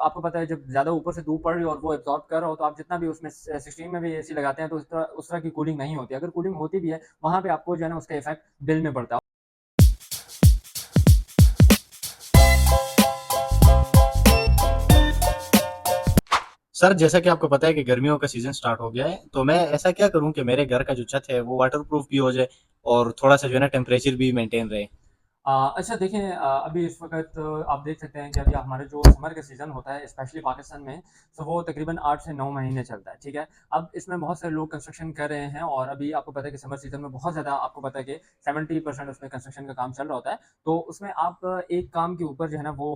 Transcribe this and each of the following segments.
आपको पता है जब ज़्यादा ऊपर से धूप पड़ रही हो और वो एब्ज़ॉर्ब कर रहा हो, तो आप जितना भी उसमें 16 में भी एसी लगाते हैं, तो उस तरह की कूलिंग नहीं होती। अगर कूलिंग होती भी है, वहाँ पे आपको जो है ना उसका इफ़ेक्ट बिल में पड़ता है। सर, जैसा कि आपको पता है कि गर्मियों का सीज़न स्टार्ट हो गया है, तो मैं ऐसा क्या करूँ कि मेरे घर का जो छत है वो वाटरप्रूफ भी हो जाए और थोड़ा-सा जो है ना टेम्परेचर भी मेंटेन रहे? अच्छा देखें, अभी इस वक़्त आप देख सकते हैं कि अभी हमारा जो समर का सीज़न होता है स्पेशली पाकिस्तान में, तो वो तकरीबन 8 से 9 महीने चलता है, ठीक है? अब इसमें बहुत सारे लोग कंस्ट्रक्शन कर रहे हैं और अभी आपको पता है कि समर सीज़न में बहुत ज़्यादा आपको पता है कि 70% उसमें कंस्ट्रक्शन का काम चल रहा होता है। तो उसमें आप एक काम के ऊपर जो है ना वो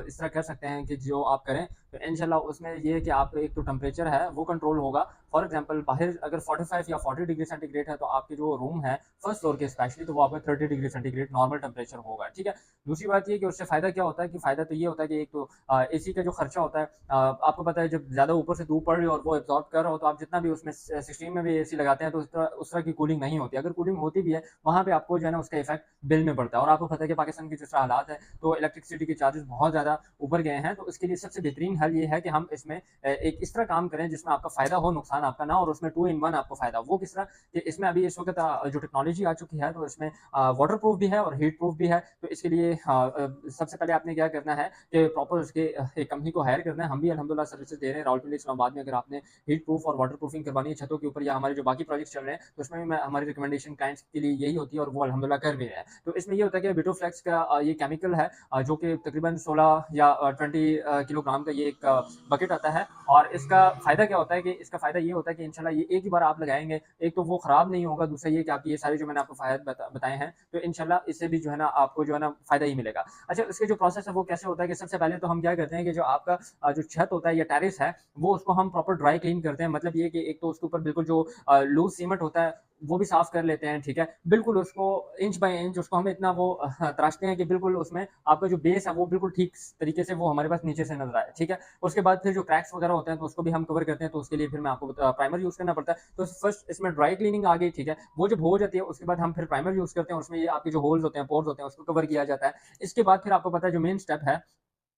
इस तरह कर सकते हैं कि जो आप करें, तो इंशाल्लाह उसमें ये है कि आप एक तो टेम्परेचर है वो कंट्रोल होगा। फॉर एग्ज़ाम्पल बाहर अगर 45 या 40 डिग्री सेंटीग्रेड है, तो आपके जो रूम है फर्स्ट फ्लोर के स्पेशली, तो वो आपका 30 डिग्री सेंटीग्रेड नॉर्मल टेम्परेचर होगा, ठीक है? दूसरी बात ये है कि उससे फ़ायदा क्या होता है कि फ़ायदा तो ये होता है कि एक तो एसी का जो खर्चा होता है, आपको पता है जब ज़्यादा ऊपर से धूप पड़ रही हो और वो एब्ज़ॉर्ब कर रहा हो, तो आप जितना भी उसमें 16 में भी एसी लगाते हैं, तो उस तरह की कूलिंग नहीं होती। अगर कूलिंग होती भी है, वहाँ पे आपको जो है ना उसका इफ़ेक्ट बिल में पड़ता है और आपको पता है कि पाकिस्तान की जिस तरह हालात है, तो इलेक्ट्रिसिटी के चार्जेज़ बहुत ज़्यादा ऊपर गए हैं। तो इसके लिए सबसे बेहतरीन हल ये है कि हम इसमें एक इस तरह काम करें जिसमें आपका फ़ायदा हो, नुकसान आपका ना हो और उसमें 2 इन 1 आपको फ़ायदा हो। वो किस तरह कि इसमें अभी इस वक़्त जो टेक्नोलॉजी आ चुकी है, तो इसमें वाटर प्रूफ भी है और हीट प्रूफ भी है। तो इसके लिए सबसे पहले आपने क्या करना है कि प्रॉपर उसके एक कंपनी को हायर करना है। हम भी अल्हम्दुलिल्लाह सर्विसेज़ दे रहे हैं रावलपिंडी इस्लामाबाद में। अगर आपने हीट प्रूफ और वाटर प्रूफिंग करवानी है छतों के ऊपर या हमारे जो बाकी प्रोजेक्ट्स चल रहे हैं, तो उसमें भी मैं हमारी रिकमेंडेशन क्लाइंट्स के लिए यही होती है और वो अल्हम्दुलिल्लाह कर भी रहे हैं। तो इसमें ये होता है कि विटोफ्लेक्स का ये केमिकल है, जो कि तकरीबन 16 या 20 किलोग्राम का ये एक बकेट आता है और इसका फ़ायदा क्या होता है कि इसका फ़ायदा ये होता है कि इंशाल्लाह ये एक ही बार आप लगाएँगे, एक तो वो ख़राब नहीं होगा, दूसरा ये कि आपकी ये सारे जो मैंने आपको फ़ायदे बताए हैं, तो इंशाल्लाह इससे भी जो है ना आपको जो है ना फ़ायदा ही मिलेगा। अच्छा, इसके जो प्रोसेस है वो कैसे होता है कि सबसे पहले तो हम क्या करते हैं कि जो आपका जो छत होता है या टेरेस है, वो उसको हम प्रॉपर ड्राई क्लीन करते हैं। मतलब ये कि एक तो उसके ऊपर बिल्कुल जो लूज़ सीमेंट होता है, वो भी साफ़ कर लेते हैं, ठीक है? बिल्कुल उसको इंच बाय इंच उसको हम इतना वो तराशते हैं कि बिल्कुल उसमें आपका जो बेस है वो बिल्कुल ठीक तरीके से वो हमारे पास नीचे से नज़र आए, ठीक है? उसके बाद फिर जो क्रैक्स वगैरह होते हैं, तो उसको भी हम कवर करते हैं, तो उसके लिए फिर मैं आपको प्राइमर यूज़ करना पड़ता है। तो फर्स्ट इसमें ड्राई क्लीनिंग आ गई, ठीक है? वो जब हो जाती है, उसके बाद हम फिर प्राइमर यूज़ करते हैं, उसमें ये आपके जो होल्स होते हैं, पोर्स होते हैं, उसको कवर किया जाता है। इसके बाद फिर आपको पता है जो मेन स्टेप है,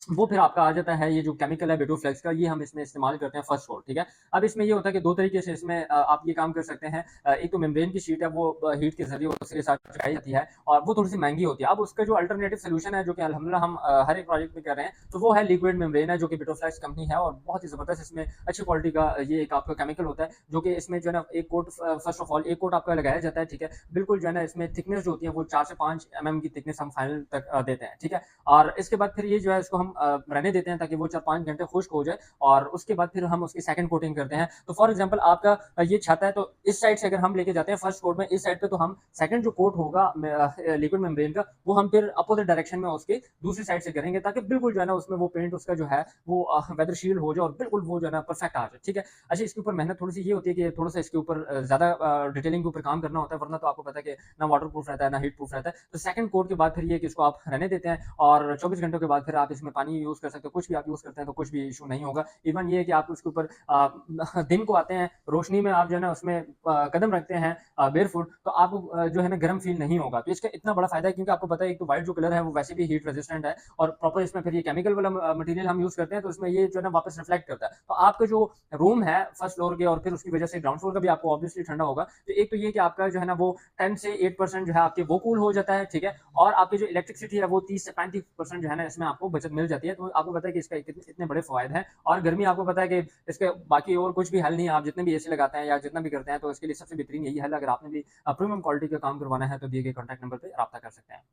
वो फिर आपका आ जाता है ये जो केमिकल है बेटोफ्लेक्स का, ये हम इसमें इस्तेमाल करते हैं फर्स्ट फ्लोर, ठीक है? अब इसमें ये होता है कि 2 तरीके से इसमें आप ये काम कर सकते हैं। एक तो मेम्ब्रेन की शीट है वो हीट के ज़रिए उसके साथ चिपकाई जाती है और वो थोड़ी-सी महँगी होती है। अब उसका जो अल्टरनेटिव सॉल्यूशन है जो कि अल्हम्दुलिल्लाह हम हर एक प्रोजेक्ट में कर रहे हैं, तो वो है लिक्विड मेम्ब्रेन है जो कि बेटोफ्लेक्स कंपनी है और बहुत ही ज़बरदस्त इसमें अच्छी क्वालिटी का ये एक आपका केमिकल होता है, जो कि इसमें जो है ना एक कोट फर्स्ट ऑफ ऑल एक कोट आपका लगाया जाता है, ठीक है? बिल्कुल जो है ना इसमें थिकनेस जो होती है वो 4 से 5 एमएम की थिकनेस हम फाइनल तक देते हैं, ठीक है? और इसके बाद फिर ये जो है इसको हम रहने देते हैं ताकि वो 4-5 घंटे खुश्क हो जाए और उसके बाद फिर हम उसकी सेकंड कोटिंग करते हैं। तो फॉर एग्ज़ाम्पल आपका ये छत है, तो इस साइड से अगर हम लेके जाते हैं फर्स्ट कोट में, इस साइड पे तो हम सेकंड जो कोट होगा लिक्विड मेम्ब्रेन का, वो हम फिर अपोज़िट डायरेक्शन में उसके दूसरी साइड से करेंगे ताकि बिल्कुल जो है ना उसमें वो पेंट उसका जो है वो वेदर शील्ड हो जाए और बिल्कुल वो जो है ना परफेक्ट आ जाए, ठीक है? अच्छा, इसके ऊपर मेहनत थोड़ी-सी ये होती है कि थोड़ा-सा इसके ऊपर ज़्यादा डिटेलिंग के ऊपर काम करना होता है, वरना तो आपको पता है कि ना वाटर प्रूफ रहता है, ना हीट प्रूफ रहता है। तो सेकंड कोट के बाद फिर ये कि इसको आप रहने देते हैं और 24 घंटों के बाद फिर आप इसमें पानी यूज़ कर सकते हो, कुछ भी आप यूज़ करते हैं तो कुछ भी इश्यू नहीं होगा। इवन ये है कि आप उसके ऊपर दिन को आते हैं, रोशनी में आप जो है ना उसमें कदम रखते हैं बेयरफुट, तो आपको जो है ना गर्म फ़ील नहीं होगा। तो इसका इतना बड़ा फ़ायदा है क्योंकि आपको पता है एक तो व्हाइट जो कलर है वो वैसे भी हीट रेजिस्टेंट है और प्रॉपर इसमें फिर ये केमिकल वाला मटेरियल हम यूज़ करते हैं, तो इसमें ये जो है ना वापस रिफ्लेक्ट करता है। तो आपका जो रूम है फर्स्ट फ्लोर के और फिर उसकी वजह से ग्राउंड फ्लोर का भी आपको ऑब्वियसली ठंडा होगा। तो एक तो ये कि आपका जो है ना वो 10 से 8% जो है आपके वो कूल हो जाता है, ठीक है? और आपकी जो इलेक्ट्रिसिटी है वो 30 से 35% जो है ना इसमें आपको बचत मिल जाती है। तो आपको पता है कि इसका इतने बड़े फ़वाइद हैं और गर्मी आपको पता है कि इसके बाकी और कुछ भी हल नहीं है। आप जितने भी एसी लगाते हैं या जितना भी करते हैं, तो इसके लिए सबसे बेहतरीन यही हल है। अगर आपने भी प्रीमियम क्वालिटी का काम करवाना है, तो दिए गए कॉन्टैक्ट नंबर पे राब्ता कर सकते हैं।